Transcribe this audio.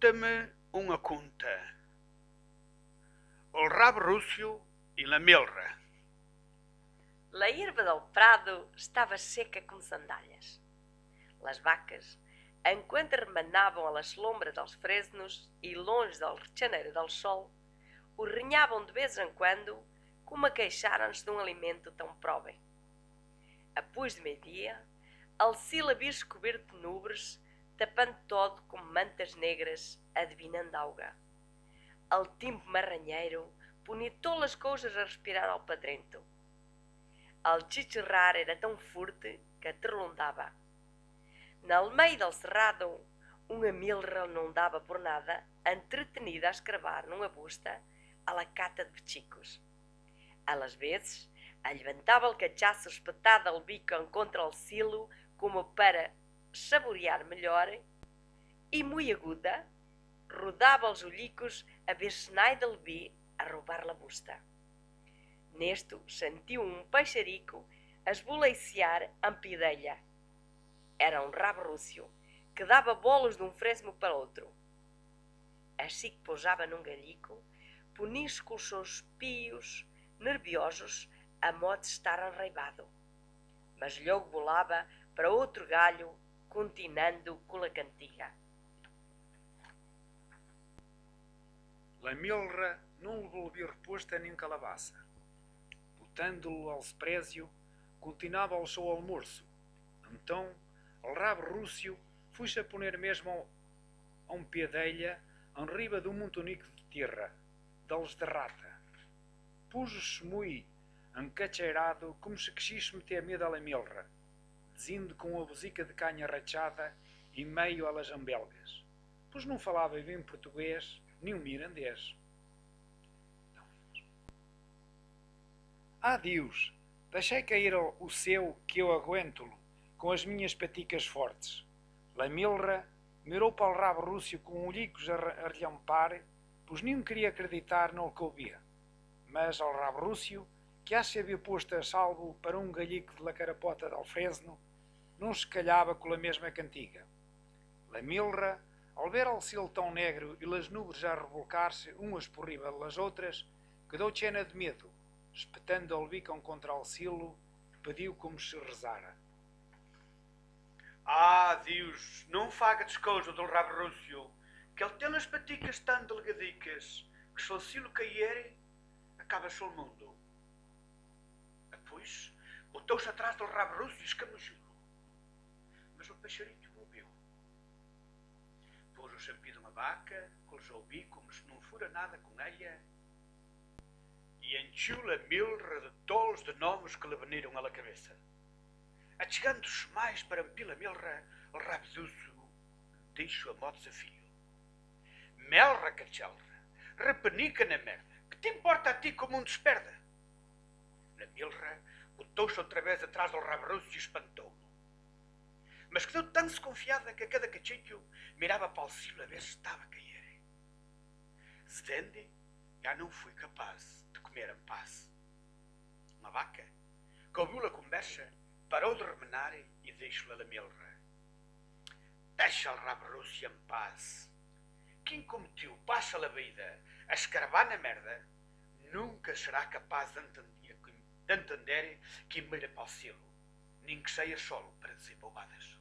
Conta-me uma conta. O rabo rússio e la milra. La hierba del prado estava seca como sandálias. Las vacas, enquanto remanavam à sombra dos fresnos e longe da rechaneira del sol, urrinhavam de vez em quando, como a queixaram-se de um alimento tão pobre. Após de meio-dia, Alcila viu-se coberto de nuvens, tapando todo com mantas negras, adivinhando alga. Al tempo marranheiro, punia todas as coisas a respirar ao padrento. Al chicharrar era tão forte que atrelondava. No meio del cerrado, uma milra não dava por nada, entretenida a escravar numa busta a la cata de pechicos. Às vezes, levantava o cachaço espetado ao bico contra o silo, como para saborear melhor, e, muito aguda, rodava os olhicos a ver se nada lhe vi a roubar a busta. Nesto sentiu um peixarico a esboleiciar a pidelha. Era um rabo rússio que dava bolos de um fresmo para outro. Assim que pousava num galhico, punia-se com os seus pios nerviosos a modo de estar enraivado. Mas logo bolava para outro galho, continuando com a cantiga. La milra não lhe volvia reposta nem calabaça. Botando-lhe ao desprezio, continuava ao seu almoço. Então, o rabo rússio foi-se a poner mesmo a um pé d'elha, em riba de um montonico de terra, deles de rata. Pôs-se muito encacheirado, como se quisesse meter medo à la milra, dizendo com uma buzica de canha rachada em meio às ambelgas, pois não falava bem português nem um mirandês. Deus, deixei cair o seu que eu aguento-lo com as minhas paticas fortes. La milra mirou para o rabo rússio com olhicos a relhampar, pois nem queria acreditar no que ouvia. Mas ao rabo rússio, que se havia posto a salvo para um galhico de la carapota de alfresno, não se calhava com a mesma cantiga. La milra, ao ver o céu tão negro e as nuvens a revolcar-se umas por riba das outras, quedou cheia de medo, espetando o bico contra o silo, pediu como se rezara. Deus, não faga descojo do rabo rússio, que ele tem as paticas tão delgadicas, que se o silo cair, acaba-se o mundo. Depois, botou-se atrás do rabo rússio e escamujou-lo. Mas o peixarito não viu. Pôs o champido uma vaca, colocou o bico como se não fora nada com ela, e encheu a milra de tolos de nomes que lhe veniram à cabeça. Achegando-se mais para ampir a milra, o rabudoso deixou a modo desafio. Melra, cachalra, repenica na merda, que te importa a ti como um desperda? Na milra, botou-se outra vez atrás do rabudoso e espantou-lo. Mas quedou tão desconfiada que a cada cachillo mirava para o silo a ver se estava a cair. Zedende já não fui capaz de comer em paz. Uma vaca, que ouviu a conversa, parou de remenar e deixou-lhe a milra. Deixa o rabo rússio em paz. Quem como tu passa a vida a escarvar na merda, nunca será capaz de entender que mira para o cielo, nem que saia solo para dizer bobadas.